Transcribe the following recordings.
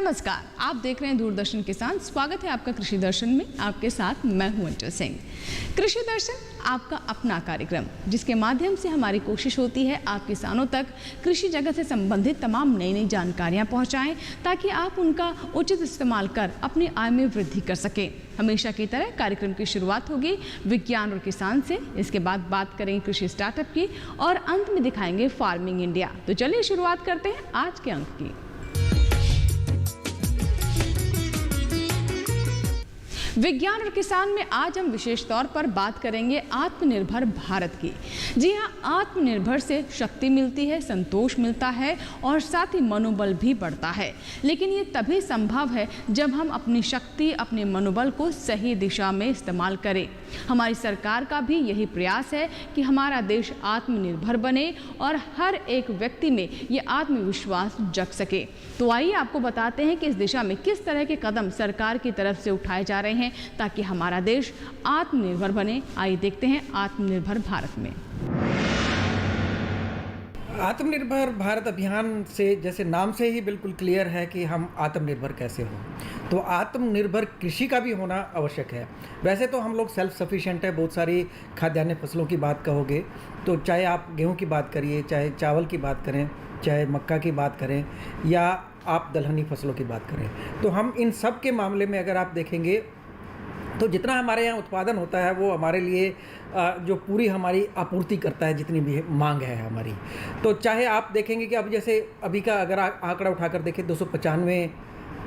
नमस्कार, आप देख रहे हैं दूरदर्शन किसान। स्वागत है आपका कृषि दर्शन में। आपके साथ मैं हूं अंजू सिंह। कृषि दर्शन आपका अपना कार्यक्रम, जिसके माध्यम से हमारी कोशिश होती है आप किसानों तक कृषि जगत से संबंधित तमाम नई जानकारियां पहुंचाएं, ताकि आप उनका उचित इस्तेमाल कर अपनी आय में वृद्धि कर सकें। हमेशा की तरह कार्यक्रम की शुरुआत होगी विज्ञान और किसान से, इसके बाद बात करेंगे कृषि स्टार्टअप की और अंत में दिखाएंगे फार्मिंग इंडिया। तो चलिए शुरुआत करते हैं आज के अंक की। विज्ञान और किसान में आज हम विशेष तौर पर बात करेंगे आत्मनिर्भर भारत की। जी हाँ, आत्मनिर्भर से शक्ति मिलती है, संतोष मिलता है और साथ ही मनोबल भी बढ़ता है। लेकिन ये तभी संभव है जब हम अपनी शक्ति, अपने मनोबल को सही दिशा में इस्तेमाल करें। हमारी सरकार का भी यही प्रयास है कि हमारा देश आत्मनिर्भर बने और हर एक व्यक्ति में ये आत्मविश्वास जग सके। तो आइए आपको बताते हैं कि इस दिशा में किस तरह के कदम सरकार की तरफ से उठाए जा रहे हैं ताकि हमारा देश आत्मनिर्भर बने। आइए देखते हैं आत्मनिर्भर भारत में। आत्मनिर्भर भारत अभियान से जैसे नाम से ही बिल्कुल क्लियर है कि हम आत्मनिर्भर कैसे हों, तो आत्मनिर्भर कृषि का भी होना आवश्यक है। वैसे तो हम लोग सेल्फ सफिशिएंट है, बहुत सारी खाद्यान्न फसलों की बात कहोगे तो चाहे आप गेहूं की बात करिए, चाहे चावल की बात करें, चाहे मक्का की बात करें या आप दलहनी फसलों की बात करें, तो हम इन सब के मामले में अगर आप देखेंगे तो जितना हमारे यहाँ उत्पादन होता है वो हमारे लिए जो पूरी हमारी आपूर्ति करता है, जितनी भी मांग है हमारी। तो चाहे आप देखेंगे कि अब जैसे अभी का अगर आंकड़ा उठाकर देखें 295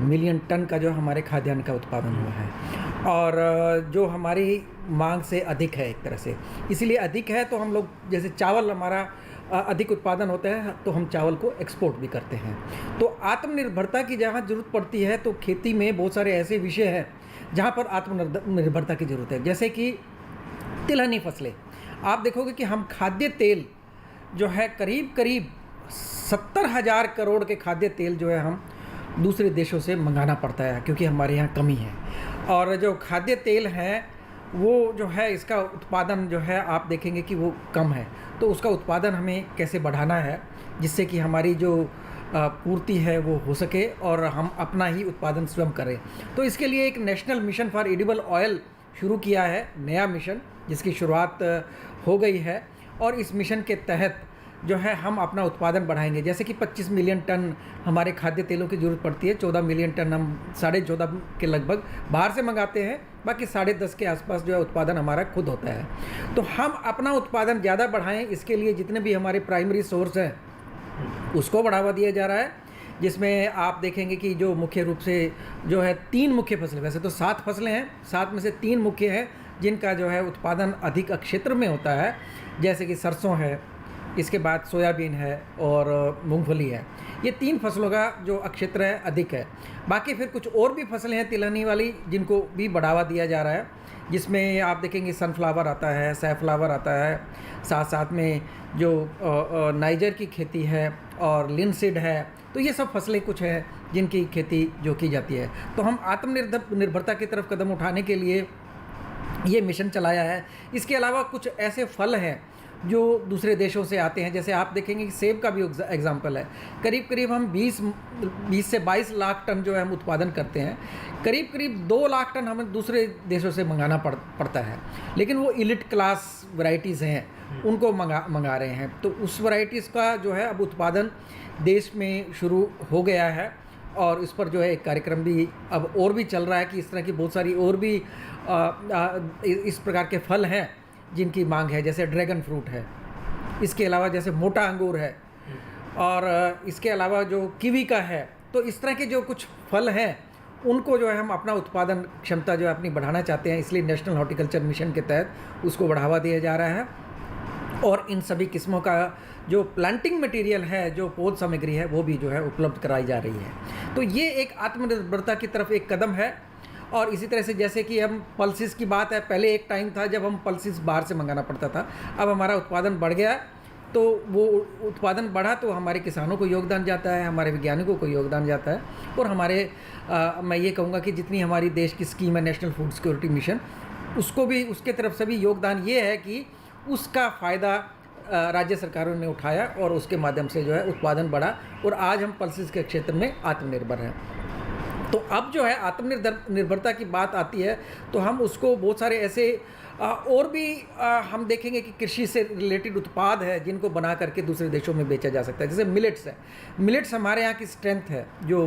मिलियन टन का जो हमारे खाद्यान्न का उत्पादन हुआ है और जो हमारी मांग से अधिक है एक तरह से। इसीलिए अधिक है तो हम लोग जैसे चावल हमारा अधिक उत्पादन होता है तो हम चावल को एक्सपोर्ट भी करते हैं। तो आत्मनिर्भरता की जहाँ ज़रूरत पड़ती है तो खेती में बहुत सारे ऐसे विषय हैं जहाँ पर आत्मनिर्भरता की ज़रूरत है। जैसे कि तिलहनी फसलें, आप देखोगे कि हम खाद्य तेल जो है करीब 70,000 करोड़ के खाद्य तेल जो है हम दूसरे देशों से मंगाना पड़ता है, क्योंकि हमारे यहाँ कमी है। और जो खाद्य तेल है वो जो है इसका उत्पादन जो है आप देखेंगे कि वो कम है। तो उसका उत्पादन हमें कैसे बढ़ाना है जिससे कि हमारी जो पूर्ति है वो हो सके और हम अपना ही उत्पादन स्वयं करें। तो इसके लिए एक national mission for edible oil शुरू किया है, नया मिशन जिसकी शुरुआत हो गई है। और इस मिशन के तहत जो है हम अपना उत्पादन बढ़ाएंगे। जैसे कि 25 मिलियन टन हमारे खाद्य तेलों की ज़रूरत पड़ती है, 14 मिलियन टन हम 14.5 के लगभग बाहर से मंगाते हैं, बाकी 10.5 के आसपास जो है उत्पादन हमारा खुद होता है। तो हम अपना उत्पादन ज़्यादा बढ़ाएं, इसके लिए जितने भी हमारे प्राइमरी सोर्स हैं उसको बढ़ावा दिया जा रहा है। जिसमें आप देखेंगे कि जो मुख्य रूप से जो है 3 मुख्य फसलें, वैसे तो 7 फसलें हैं, 7 में से 3 मुख्य हैं जिनका जो है उत्पादन अधिक क्षेत्र में होता है। जैसे कि सरसों है, इसके बाद सोयाबीन है और मूंगफली है। ये 3 फसलों का जो क्षेत्र है अधिक है। बाकी फिर कुछ और भी फसलें हैं तिलहनी वाली जिनको भी बढ़ावा दिया जा रहा है, जिसमें आप देखेंगे सनफ्लावर आता है, सैफ्लावर आता है, साथ साथ में जो नाइजर की खेती है और लिनसीड है। तो ये सब फसलें कुछ हैं जिनकी खेती जो की जाती है। तो हम आत्मनिर्भरता की तरफ कदम उठाने के लिए ये मिशन चलाया है। इसके अलावा कुछ ऐसे फल हैं जो दूसरे देशों से आते हैं। जैसे आप देखेंगे कि सेब का भी एग्जाम्पल है। करीब हम 20 से 22 लाख टन जो है हम उत्पादन करते हैं। करीब 2 लाख टन हमें दूसरे देशों से मंगाना पड़ता है, लेकिन वो एलिट क्लास वैरायटीज़ हैं उनको मंगा रहे हैं। तो उस वैरायटीज़ का जो है अब उत्पादन देश में शुरू हो गया है और इस पर जो है एक कार्यक्रम भी अब और भी चल रहा है कि इस तरह की बहुत सारी और भी इस प्रकार के फल हैं जिनकी मांग है। जैसे ड्रैगन फ्रूट है, इसके अलावा जैसे मोटा अंगूर है और इसके अलावा जो कीवी का है। तो इस तरह के जो कुछ फल हैं उनको जो है हम अपना उत्पादन क्षमता जो है अपनी बढ़ाना चाहते हैं। इसलिए नेशनल हॉर्टिकल्चर मिशन के तहत उसको बढ़ावा दिया जा रहा है और इन सभी किस्मों का जो प्लांटिंग मटेरियल है, जो पौध सामग्री है, वो भी जो है उपलब्ध कराई जा रही है। तो ये एक आत्मनिर्भरता की तरफ एक कदम है। और इसी तरह से जैसे कि हम पल्सेस की बात है, पहले एक टाइम था जब हम पल्सेस बाहर से मंगाना पड़ता था, अब हमारा उत्पादन बढ़ गया। तो वो उत्पादन बढ़ा तो हमारे किसानों को योगदान जाता है, हमारे वैज्ञानिकों को योगदान जाता है और हमारे मैं ये कहूँगा कि जितनी हमारी देश की स्कीम है नेशनल फूड सिक्योरिटी मिशन, उसको भी उसके तरफ से भी योगदान ये है कि उसका फ़ायदा राज्य सरकारों ने उठाया और उसके माध्यम से जो है उत्पादन बढ़ा और आज हम पल्सेस के क्षेत्र में आत्मनिर्भर हैं। तो अब जो है आत्मनिर्भरता की बात आती है तो हम उसको बहुत सारे ऐसे और भी हम देखेंगे कि कृषि से रिलेटेड उत्पाद है जिनको बना करके दूसरे देशों में बेचा जा सकता है। जैसे मिलेट्स है, मिलेट्स हमारे यहाँ की स्ट्रेंथ है, जो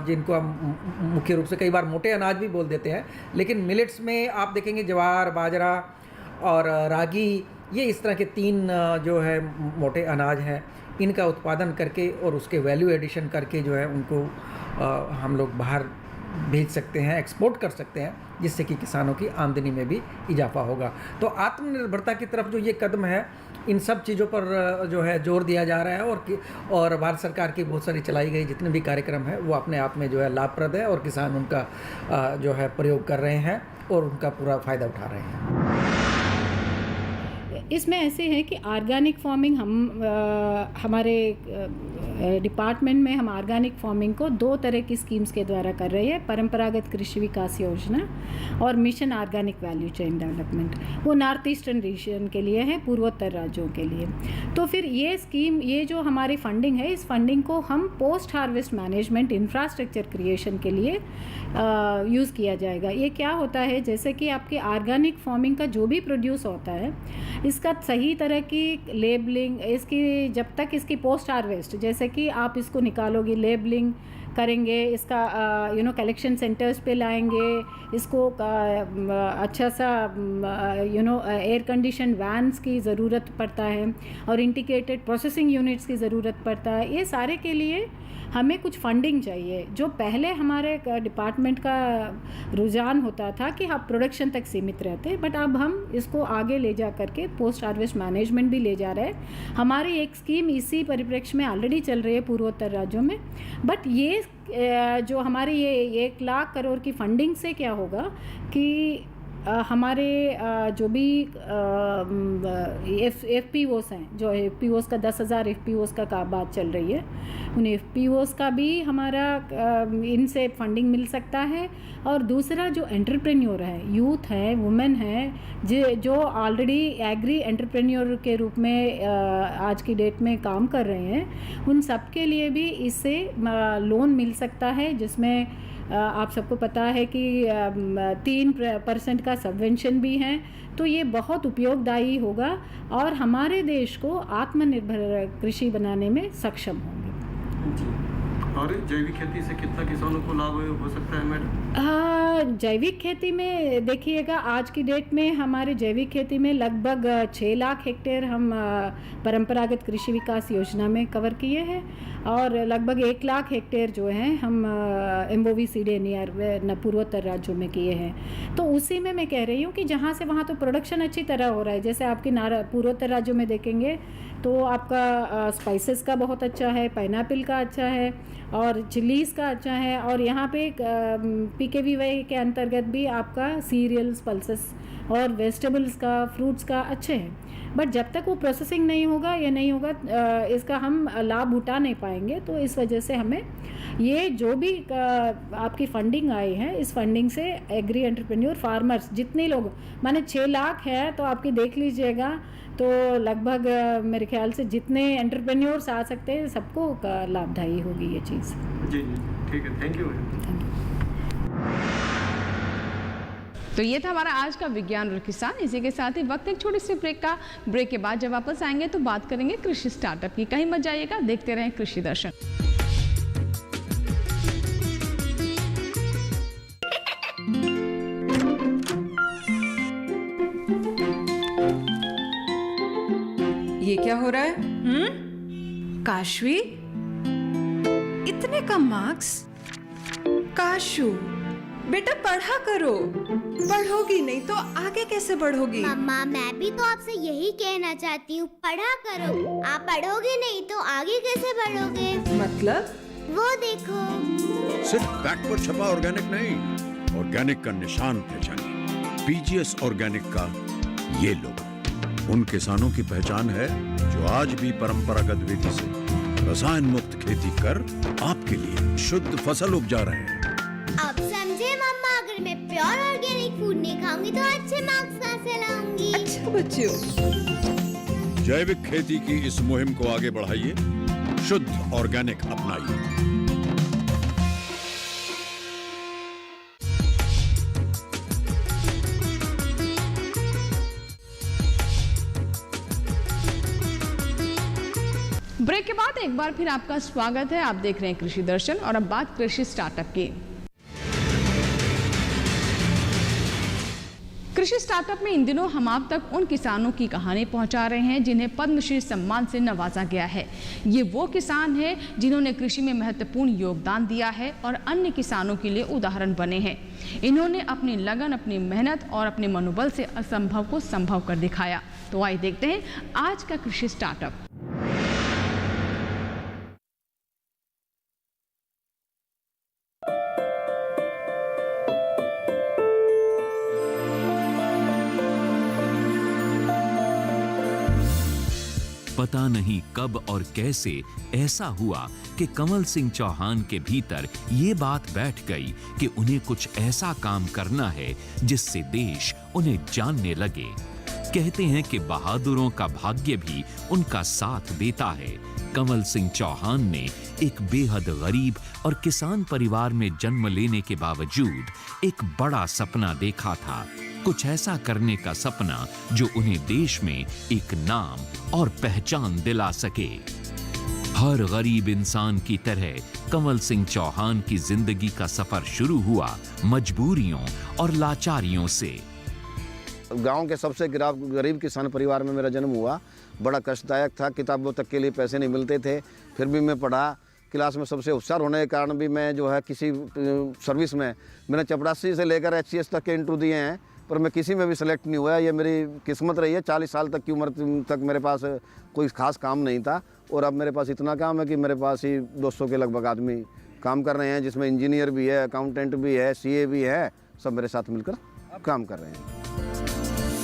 जिनको हम मुख्य रूप से कई बार मोटे अनाज भी बोल देते हैं, लेकिन मिलेट्स में आप देखेंगे ज्वार, बाजरा और रागी, ये इस तरह के 3 जो है मोटे अनाज हैं, इनका उत्पादन करके और उसके वैल्यू एडिशन करके जो है उनको हम लोग बाहर भेज सकते हैं, एक्सपोर्ट कर सकते हैं, जिससे कि किसानों की आमदनी में भी इजाफा होगा। तो आत्मनिर्भरता की तरफ जो ये कदम है, इन सब चीज़ों पर जो है जोर दिया जा रहा है और भारत सरकार की बहुत सारी चलाई गई जितने भी कार्यक्रम हैं वो अपने आप में जो है लाभप्रद है और किसान उनका जो है प्रयोग कर रहे हैं और उनका पूरा फ़ायदा उठा रहे हैं। इसमें ऐसे है कि ऑर्गेनिक फार्मिंग हमारे डिपार्टमेंट में हम ऑर्गेनिक फार्मिंग को 2 तरह की स्कीम्स के द्वारा कर रहे हैं, परंपरागत कृषि विकास योजना और mission organic value chain development. वो नॉर्थ ईस्टर्न रीजन के लिए है, पूर्वोत्तर राज्यों के लिए। तो फिर ये स्कीम, ये जो हमारी फंडिंग है, इस फंडिंग को हम post harvest management infrastructure creation के लिए यूज़ किया जाएगा। ये क्या होता है, जैसे कि आपके ऑर्गेनिक फार्मिंग का जो भी प्रोड्यूस होता है, इसका सही तरह की लेबलिंग, इसकी जब तक इसकी पोस्ट हार्वेस्ट, जैसे कि आप इसको निकालोगे, लेबलिंग करेंगे, इसका कलेक्शन सेंटर्स पे लाएंगे, इसको अच्छा सा एयर कंडीशन वैन्स की ज़रूरत पड़ता है और इंटीग्रेटेड प्रोसेसिंग यूनिट्स की ज़रूरत पड़ता है। ये सारे के लिए हमें कुछ फंडिंग चाहिए। जो पहले हमारे डिपार्टमेंट का रुझान होता था कि हम प्रोडक्शन तक सीमित रहते, बट अब हम इसको आगे ले जा करके पोस्ट हार्वेस्ट मैनेजमेंट भी ले जा रहे हैं। हमारी एक स्कीम इसी परिप्रेक्ष्य में ऑलरेडी चल रही है पूर्वोत्तर राज्यों में। बट ये जो हमारी ये 1 लाख करोड़ की फंडिंग से क्या होगा कि हमारे जो भी FPOs हैं, जो FPOs का 10,000 FPOs का बात चल रही है, उन FPOs का भी हमारा इनसे फंडिंग मिल सकता है। और दूसरा जो एंटरप्रेन्योर है, यूथ है, वुमेन है, जो ऑलरेडी एग्री एंटरप्रेन्योर के रूप में आज की डेट में काम कर रहे हैं, उन सब के लिए भी इससे लोन मिल सकता है, जिसमें आप सबको पता है कि 3% का सबवेंशन भी है। तो ये बहुत उपयोगदायी होगा और हमारे देश को आत्मनिर्भर कृषि बनाने में सक्षम होंगे। और जैविक खेती से कितना किसानों को लाभ हो सकता है मैडम? जैविक खेती में देखिएगा, आज की डेट में हमारे जैविक खेती में लगभग 6 लाख हेक्टेयर हम परंपरागत कृषि विकास योजना में कवर किए हैं और लगभग 1 लाख हेक्टेयर जो है हम MOVCDNER पूर्वोत्तर राज्यों में किए हैं। तो उसी में मैं कह रही हूँ कि जहाँ से वहाँ तो प्रोडक्शन अच्छी तरह हो रहा है। जैसे आपके पूर्वोत्तर राज्यों में देखेंगे तो आपका स्पाइसेस का बहुत अच्छा है, पाइनएप्पल का अच्छा है और चिलीज़ का अच्छा है। और यहाँ पे PKVY के अंतर्गत भी आपका सीरियल्स, पल्सेस और वेजिटेबल्स का, फ्रूट्स का अच्छे हैं। बट जब तक वो प्रोसेसिंग नहीं होगा या नहीं होगा, इसका हम लाभ उठा नहीं पाएंगे। तो इस वजह से हमें ये जो भी आपकी फंडिंग आई है, इस फंडिंग से एग्री एंटरप्रेन्योर फार्मर्स जितने लोग, माने 6 लाख है तो आपकी देख लीजिएगा, तो लगभग मेरे ख्याल से जितने एंटरप्रेन्योर्स आ सकते हैं सबको लाभदायी होगी ये चीज़। जी ठीक है, थैंक यू। तो ये था हमारा आज का विज्ञान और किसान। इसी के साथ ही वक्त एक छोटी सी ब्रेक का। ब्रेक के बाद जब वापस आएंगे तो बात करेंगे कृषि स्टार्टअप की। कहीं मत जाइएगा, देखते रहें कृषि दर्शन। ये क्या हो रहा है? काशवी, इतने कम मार्क्स? काशू बेटा पढ़ा करो, पढ़ोगी नहीं तो आगे कैसे बढ़ोगी? मम्मा मैं भी तो आपसे यही कहना चाहती हूँ, पढ़ा करो। आप पढ़ोगे नहीं तो आगे कैसे बढ़ोगे? मतलब? वो देखो, सिर्फ बैक पर छपा ऑर्गेनिक नहीं, ऑर्गेनिक का निशान पहचानिए। PGS ऑर्गेनिक का ये लोगो उन किसानों की पहचान है जो आज भी परंपरागत विधि से रसायन मुक्त खेती कर आपके लिए शुद्ध फसल उपजा रहे हैं। अब समझे मम्मा, अगर मैं प्योर ऑर्गेनिक फूड नहीं खाऊंगी तो अच्छे मार्क्स कहाँ से लाऊंगी? अच्छा बच्चों, जैविक खेती की इस मुहिम को आगे बढ़ाइए, शुद्ध ऑर्गेनिक अपनाइए। ब्रेक के बाद एक बार फिर आपका स्वागत है। आप देख रहे हैं कृषि दर्शन और अब बात कृषि स्टार्टअप की। कृषि स्टार्टअप में इन दिनों हम आप तक उन किसानों की कहानी पहुंचा रहे हैं जिन्हें पद्मश्री सम्मान से नवाजा गया है। ये वो किसान हैं जिन्होंने कृषि में महत्वपूर्ण योगदान दिया है और अन्य किसानों के लिए उदाहरण बने हैं। इन्होंने अपनी लगन, अपनी मेहनत और अपने मनोबल से असंभव को संभव कर दिखाया। तो आइए देखते हैं आज का कृषि स्टार्टअप। पता नहीं कब और कैसे ऐसा हुआ कि कमल सिंह चौहान के भीतर ये बात बैठ गई कि उन्हें कुछ ऐसा काम करना है जिससे देश उन्हें जानने लगे। कहते हैं कि बहादुरों का भाग्य भी उनका साथ देता है। कमल सिंह चौहान ने एक बेहद गरीब और किसान परिवार में जन्म लेने के बावजूद एक बड़ा सपना देखा था, कुछ ऐसा करने का सपना जो उन्हें देश में एक नाम और पहचान दिला सके। हर गरीब इंसान की तरह कमल सिंह चौहान की जिंदगी का सफर शुरू हुआ मजबूरियों और लाचारियों से। गांव के सबसे गरीब किसान परिवार में मेरा जन्म हुआ। बड़ा कष्टदायक था, किताबों तक के लिए पैसे नहीं मिलते थे, फिर भी मैं पढ़ा। क्लास में सबसे होशियार होने के कारण भी मैं जो है किसी सर्विस में, मैंने चपरासी से लेकर HCS तक के इंटरव्यू दिए हैं, पर मैं किसी में भी सिलेक्ट नहीं हुआ। ये मेरी किस्मत रही है। 40 साल तक की उम्र तक मेरे पास कोई खास काम नहीं था और अब मेरे पास इतना काम है कि मेरे पास ही 200 के लगभग आदमी काम कर रहे हैं, जिसमें इंजीनियर भी है, अकाउंटेंट भी है, CA भी है, सब मेरे साथ मिलकर काम कर रहे हैं।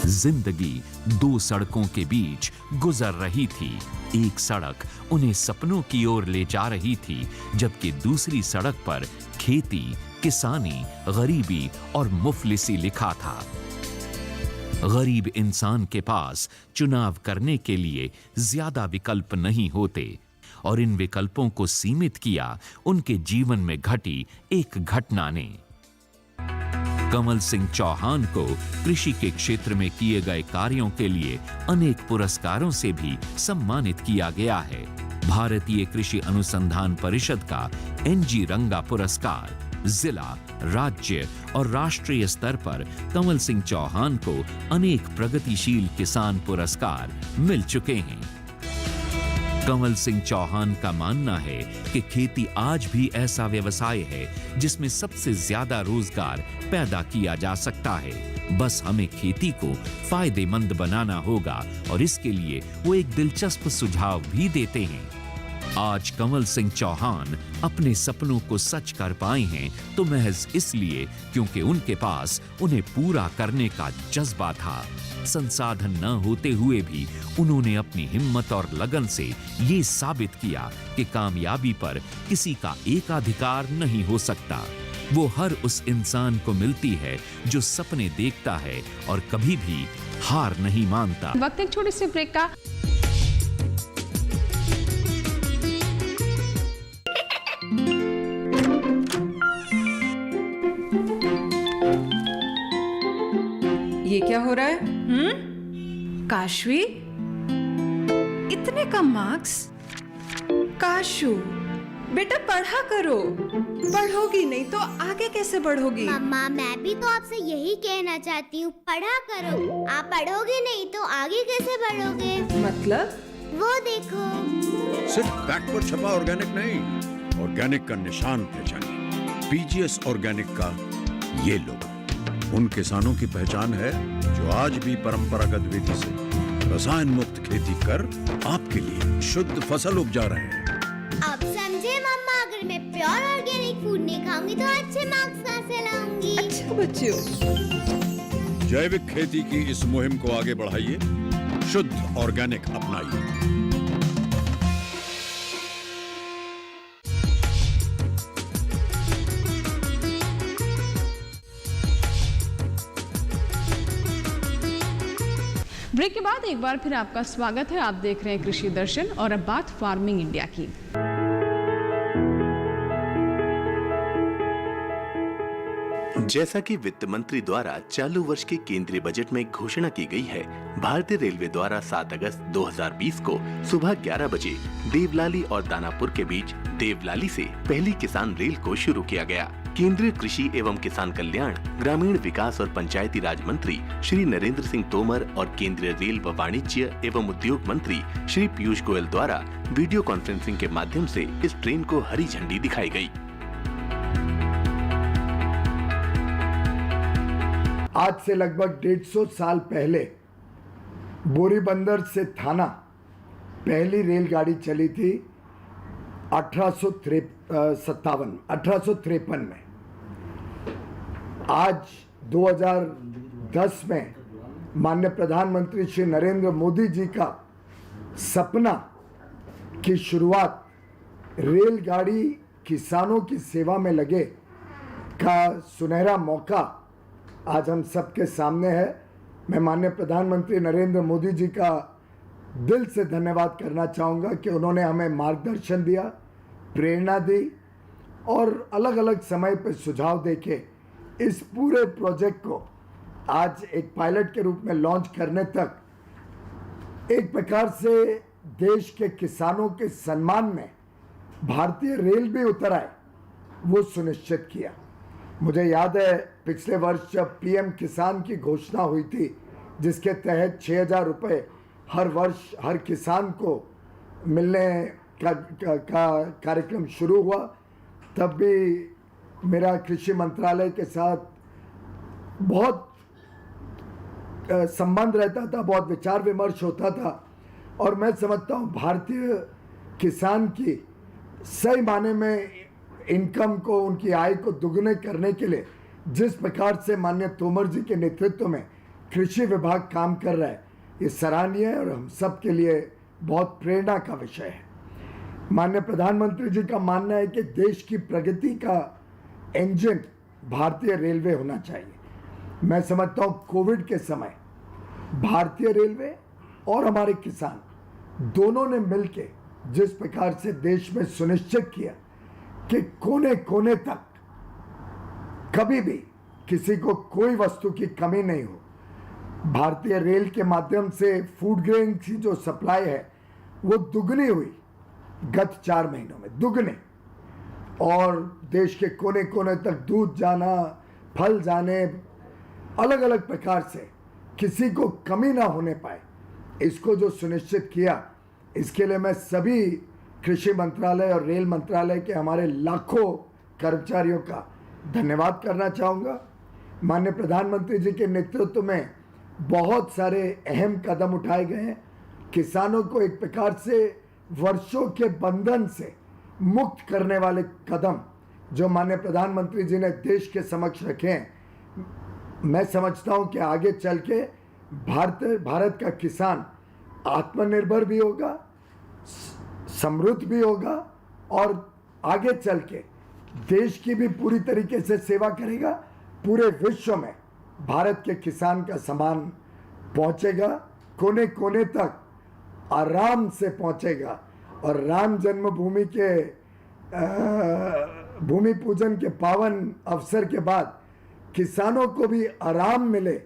जिंदगी दो सड़कों के बीच गुजर रही थी। एक सड़क उन्हें सपनों की ओर ले जा रही थी, जबकि दूसरी सड़क पर खेती, किसानी, गरीबी और मुफलिसी लिखा था। गरीब इंसान के पास चुनाव करने के लिए ज्यादा विकल्प नहीं होते और इन विकल्पों को सीमित किया उनके जीवन में घटी एक घटना ने। कमल सिंह चौहान को कृषि के क्षेत्र में किए गए कार्यों के लिए अनेक पुरस्कारों से भी सम्मानित किया गया है। भारतीय कृषि अनुसंधान परिषद का NG रंगा पुरस्कार, जिला, राज्य और राष्ट्रीय स्तर पर कमल सिंह चौहान को अनेक प्रगतिशील किसान पुरस्कार मिल चुके हैं। कमल सिंह चौहान का मानना है कि खेती आज भी ऐसा व्यवसाय है जिसमें सबसे ज्यादा रोजगार पैदा किया जा सकता है। बस हमें खेती को फायदेमंद बनाना होगा और इसके लिए वो एक दिलचस्प सुझाव भी देते हैं। आज कमल सिंह चौहान अपने सपनों को सच कर पाए हैं तो महज इसलिए क्योंकि उनके पास उन्हें पूरा करने का जज्बा था। संसाधन न होते हुए भी उन्होंने अपनी हिम्मत और लगन से ये साबित किया कि कामयाबी पर किसी का एकाधिकार नहीं हो सकता। वो हर उस इंसान को मिलती है जो सपने देखता है और कभी भी हार नहीं मानता। वक्त एक छोटे से ब्रेक का। ये क्या हो रहा है? काशवी, इतने कम मार्क्स? काशू, बेटा पढ़ा करो, पढ़ोगी नहीं तो आगे कैसे बढ़ोगी? मम्मा, मैं भी तो आपसे यही कहना चाहती हूँ, पढ़ा करो। आप पढ़ोगे नहीं तो आगे कैसे बढ़ोगे? मतलब? वो देखो, सिर्फ बैक पर छपा ऑर्गेनिक नहीं, ऑर्गेनिक का निशान पहचानिए। PGS ऑर्गेनिक का ये लोगो उन किसानों की पहचान है जो आज भी परंपरागत विधि से रसायन मुक्त खेती कर आपके लिए शुद्ध फसल उपजा रहे हैं। अब समझे मम्मा, अगर मैं प्योर ऑर्गेनिक फूड नहीं खाऊंगी तो अच्छे मार्क्स कहाँ से लाऊंगी? अच्छा बच्चों, जैविक खेती की इस मुहिम को आगे बढ़ाइए, शुद्ध ऑर्गेनिक अपनाइए। ब्रेक के बाद एक बार फिर आपका स्वागत है। आप देख रहे हैं कृषि दर्शन और अब बात फार्मिंग इंडिया की। जैसा कि वित्त मंत्री द्वारा चालू वर्ष के केंद्रीय बजट में घोषणा की गई है, भारतीय रेलवे द्वारा 7 अगस्त 2020 को सुबह 11 बजे देवलाली और दानापुर के बीच देवलाली से पहली किसान रेल को शुरू किया गया। केंद्रीय कृषि एवं किसान कल्याण, ग्रामीण विकास और पंचायती राज मंत्री श्री नरेंद्र सिंह तोमर और केंद्रीय रेल व वाणिज्य एवं उद्योग मंत्री श्री पीयूष गोयल द्वारा वीडियो कॉन्फ्रेंसिंग के माध्यम से इस ट्रेन को हरी झंडी दिखाई गई। आज से लगभग 150 साल पहले बोरीबंदर से थाना पहली रेलगाड़ी चली थी 1853 में। आज 2010 में माननीय प्रधानमंत्री श्री नरेंद्र मोदी जी का सपना की शुरुआत रेलगाड़ी किसानों की सेवा में लगे का सुनहरा मौका आज हम सबके सामने है। मैं माननीय प्रधानमंत्री नरेंद्र मोदी जी का दिल से धन्यवाद करना चाहूँगा कि उन्होंने हमें मार्गदर्शन दिया, प्रेरणा दी और अलग अलग समय पर सुझाव देके इस पूरे प्रोजेक्ट को आज एक पायलट के रूप में लॉन्च करने तक एक प्रकार से देश के किसानों के सम्मान में भारतीय रेल भी उतर आए, वो सुनिश्चित किया। मुझे याद है पिछले वर्ष जब पीएम किसान की घोषणा हुई थी, जिसके तहत 6,000 रुपये हर वर्ष हर किसान को मिलने का कार्यक्रम शुरू हुआ, तब भी मेरा कृषि मंत्रालय के साथ बहुत संबंध रहता था, बहुत विचार विमर्श होता था और मैं समझता हूँ भारतीय किसान की सही माने में इनकम को, उनकी आय को दुगने करने के लिए जिस प्रकार से माननीय तोमर जी के नेतृत्व में कृषि विभाग काम कर रहा है, ये सराहनीय है और हम सब के लिए बहुत प्रेरणा का विषय है। माननीय प्रधानमंत्री जी का मानना है कि देश की प्रगति का इंजन भारतीय रेलवे होना चाहिए। मैं समझता हूँ कोविड के समय भारतीय रेलवे और हमारे किसान दोनों ने मिलकर जिस प्रकार से देश में सुनिश्चित किया कि कोने कोने तक कभी भी किसी को कोई वस्तु की कमी नहीं हो, भारतीय रेल के माध्यम से फूड ग्रेन की जो सप्लाई है वो दुगनी हुई गत 4 महीनों में, दुगने, और देश के कोने कोने तक दूध जाना, फल जाने, अलग अलग प्रकार से किसी को कमी ना होने पाए, इसको जो सुनिश्चित किया, इसके लिए मैं सभी कृषि मंत्रालय और रेल मंत्रालय के हमारे लाखों कर्मचारियों का धन्यवाद करना चाहूँगा। माननीय प्रधानमंत्री जी के नेतृत्व में बहुत सारे अहम कदम उठाए गए हैं। किसानों को एक प्रकार से वर्षों के बंधन से मुक्त करने वाले कदम जो माननीय प्रधानमंत्री जी ने देश के समक्ष रखे हैं, मैं समझता हूँ कि आगे चल के भारत का किसान आत्मनिर्भर भी होगा, समृद्ध भी होगा और आगे चल के देश की भी पूरी तरीके से सेवा करेगा। पूरे विश्व में भारत के किसान का सामान पहुंचेगा, कोने कोने तक आराम से पहुंचेगा और राम जन्मभूमि के भूमि पूजन के पावन अवसर के बाद किसानों को भी आराम मिले।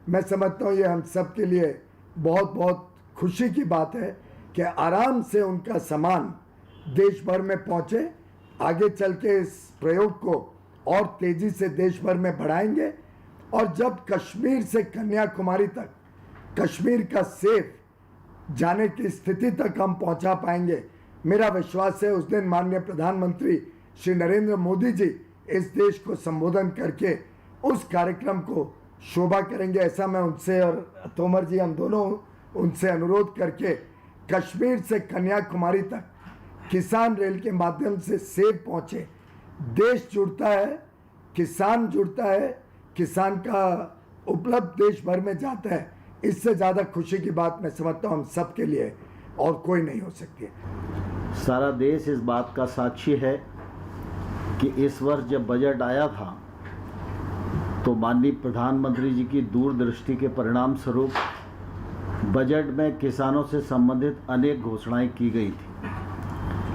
मैं समझता हूँ ये हम सब के लिए बहुत बहुत खुशी की बात है कि आराम से उनका सामान देश भर में पहुंचे। आगे चल के इस प्रयोग को और तेजी से देश भर में बढ़ाएंगे और जब कश्मीर से कन्याकुमारी तक कश्मीर का सेफ जाने की स्थिति तक हम पहुंचा पाएंगे, मेरा विश्वास है उस दिन माननीय प्रधानमंत्री श्री नरेंद्र मोदी जी इस देश को संबोधन करके उस कार्यक्रम को शोभा करेंगे। ऐसा मैं उनसे और तोमर जी हम दोनों उनसे अनुरोध करके कश्मीर से कन्याकुमारी तक किसान रेल के माध्यम से सेफ पहुँचे। देश जुड़ता है, किसान जुड़ता है, किसान का उपलब्ध देश भर में जाता है, इससे ज़्यादा खुशी की बात मैं समझता हूँ हम सब के लिए और कोई नहीं हो सकती है। सारा देश इस बात का साक्षी है कि इस वर्ष जब बजट आया था तो माननीय प्रधानमंत्री जी की दूरदृष्टि के परिणाम स्वरूप बजट में किसानों से संबंधित अनेक घोषणाएं की गई थी,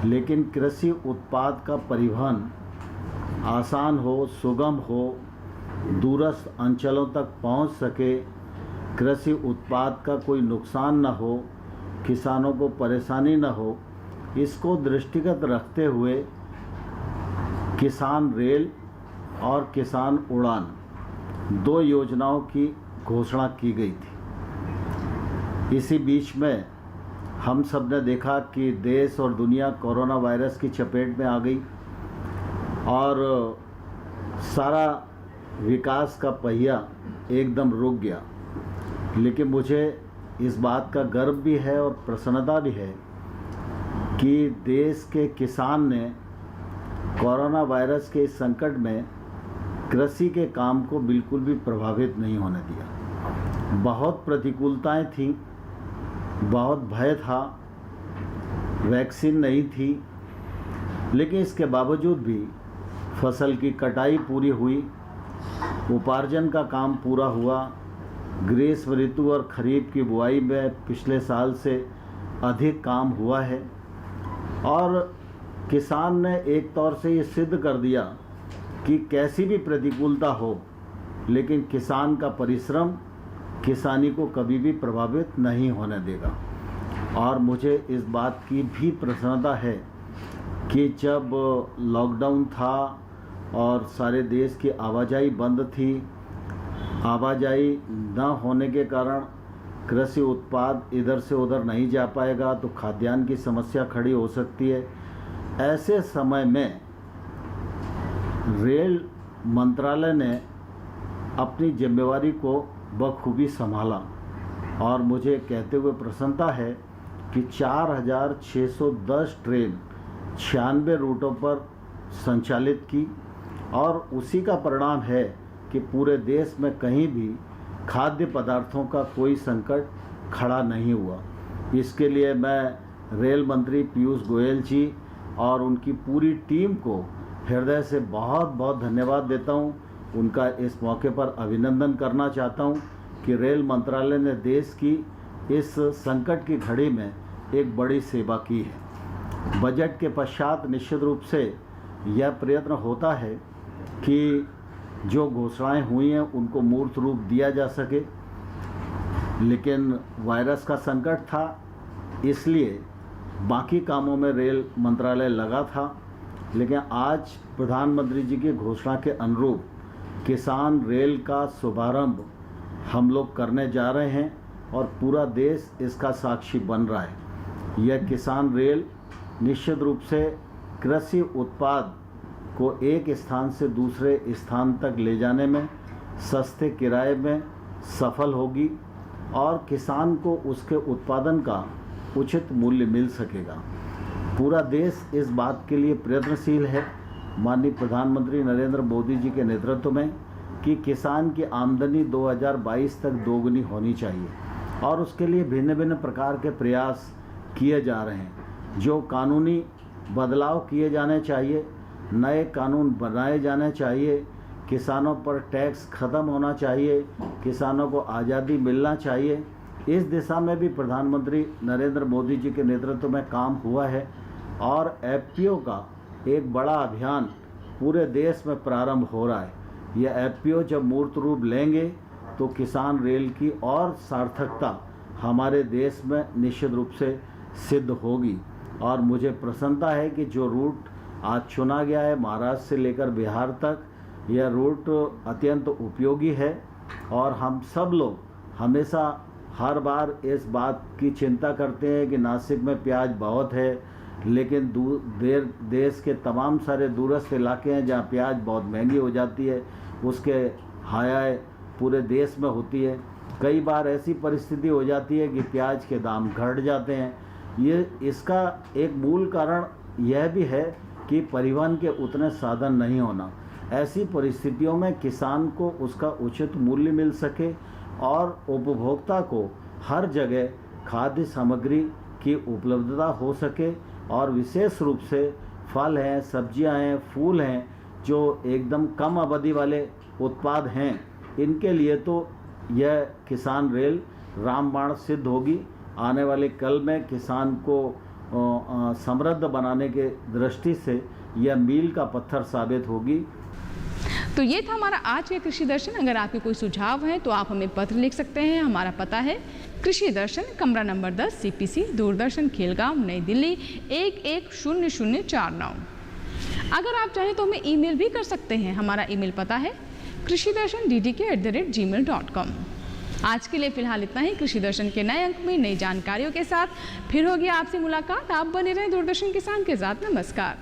लेकिन कृषि उत्पाद का परिवहन आसान हो, सुगम हो दूरस्थ अंचलों तक पहुंच सके, कृषि उत्पाद का कोई नुकसान न हो, किसानों को परेशानी न हो, इसको दृष्टिगत रखते हुए किसान रेल और किसान उड़ान 2 योजनाओं की घोषणा की गई थी। इसी बीच में हम सब ने देखा कि देश और दुनिया कोरोना वायरस की चपेट में आ गई और सारा विकास का पहिया एकदम रुक गया। लेकिन मुझे इस बात का गर्व भी है और प्रसन्नता भी है कि देश के किसान ने कोरोना वायरस के इस संकट में कृषि के काम को बिल्कुल भी प्रभावित नहीं होने दिया। बहुत प्रतिकूलताएं थी, बहुत भय था, वैक्सीन नहीं थी, लेकिन इसके बावजूद भी फसल की कटाई पूरी हुई, उपार्जन का काम पूरा हुआ। ग्रीष्म ऋतु और खरीफ की बुआई में पिछले साल से अधिक काम हुआ है और किसान ने एक तौर से ये सिद्ध कर दिया कि कैसी भी प्रतिकूलता हो, लेकिन किसान का परिश्रम किसानी को कभी भी प्रभावित नहीं होने देगा। और मुझे इस बात की भी प्रसन्नता है कि जब लॉकडाउन था और सारे देश की आवाजाही बंद थी, आवाजाही न होने के कारण कृषि उत्पाद इधर से उधर नहीं जा पाएगा तो खाद्यान्न की समस्या खड़ी हो सकती है। ऐसे समय में रेल मंत्रालय ने अपनी जिम्मेवारी को बखूबी संभाला और मुझे कहते हुए प्रसन्नता है कि 4610 ट्रेन 96 रूटों पर संचालित की और उसी का परिणाम है कि पूरे देश में कहीं भी खाद्य पदार्थों का कोई संकट खड़ा नहीं हुआ। इसके लिए मैं रेल मंत्री पीयूष गोयल जी और उनकी पूरी टीम को हृदय से बहुत बहुत धन्यवाद देता हूं। उनका इस मौके पर अभिनंदन करना चाहता हूं कि रेल मंत्रालय ने देश की इस संकट की घड़ी में एक बड़ी सेवा की है। बजट के पश्चात निश्चित रूप से यह प्रयत्न होता है कि जो घोषणाएं हुई हैं उनको मूर्त रूप दिया जा सके, लेकिन वायरस का संकट था इसलिए बाकी कामों में रेल मंत्रालय लगा था। लेकिन आज प्रधानमंत्री जी की घोषणा के अनुरूप किसान रेल का शुभारंभ हम लोग करने जा रहे हैं और पूरा देश इसका साक्षी बन रहा है। यह किसान रेल निश्चित रूप से कृषि उत्पाद को एक स्थान से दूसरे स्थान तक ले जाने में सस्ते किराए में सफल होगी और किसान को उसके उत्पादन का उचित मूल्य मिल सकेगा। पूरा देश इस बात के लिए प्रयत्नशील है माननीय प्रधानमंत्री नरेंद्र मोदी जी के नेतृत्व में कि किसान की आमदनी 2022 तक दोगुनी होनी चाहिए और उसके लिए भिन्न भिन्न प्रकार के प्रयास किए जा रहे हैं। जो कानूनी बदलाव किए जाने चाहिए, नए कानून बनाए जाने चाहिए, किसानों पर टैक्स ख़त्म होना चाहिए, किसानों को आज़ादी मिलना चाहिए। इस दिशा में भी प्रधानमंत्री नरेंद्र मोदी जी के नेतृत्व में काम हुआ है और एफपीओ का एक बड़ा अभियान पूरे देश में प्रारंभ हो रहा है। यह एफपीओ जब मूर्त रूप लेंगे तो किसान रेल की और सार्थकता हमारे देश में निश्चित रूप से सिद्ध होगी। और मुझे प्रसन्नता है कि जो रूट आज चुना गया है महाराष्ट्र से लेकर बिहार तक, यह रूट अत्यंत उपयोगी है और हम सब लोग हमेशा हर बार इस बात की चिंता करते हैं कि नासिक में प्याज बहुत है, लेकिन देश के तमाम सारे दूरस्थ इलाके हैं जहाँ प्याज बहुत महंगी हो जाती है, उसके हाय पूरे देश में होती है। कई बार ऐसी परिस्थिति हो जाती है कि प्याज के दाम घट जाते हैं। इसका एक मूल कारण यह भी है कि परिवहन के उतने साधन नहीं होना। ऐसी परिस्थितियों में किसान को उसका उचित मूल्य मिल सके और उपभोक्ता को हर जगह खाद्य सामग्री की उपलब्धता हो सके और विशेष रूप से फल हैं, सब्जियां हैं, फूल हैं, जो एकदम कम अवधि वाले उत्पाद हैं, इनके लिए तो यह किसान रेल रामबाण सिद्ध होगी। आने वाले कल में किसान को समृद्ध बनाने के दृष्टि से यह मील का पत्थर साबित होगी। तो ये था हमारा आज का कृषि दर्शन। अगर आपके कोई सुझाव हैं तो आप हमें पत्र लिख सकते हैं। हमारा पता है कृषि दर्शन, कमरा नंबर 10, CPC, दूरदर्शन, खेलगांव, नई दिल्ली 110049। अगर आप चाहें तो हमें ईमेल भी कर सकते हैं। हमारा ईमेल पता है krishidarshan@gmail.com। आज के लिए फिलहाल इतना ही। कृषि दर्शन के नए अंक में नई जानकारियों के साथ फिर होगी आपसे मुलाकात। आप बने रहें दूरदर्शन किसान के साथ। नमस्कार।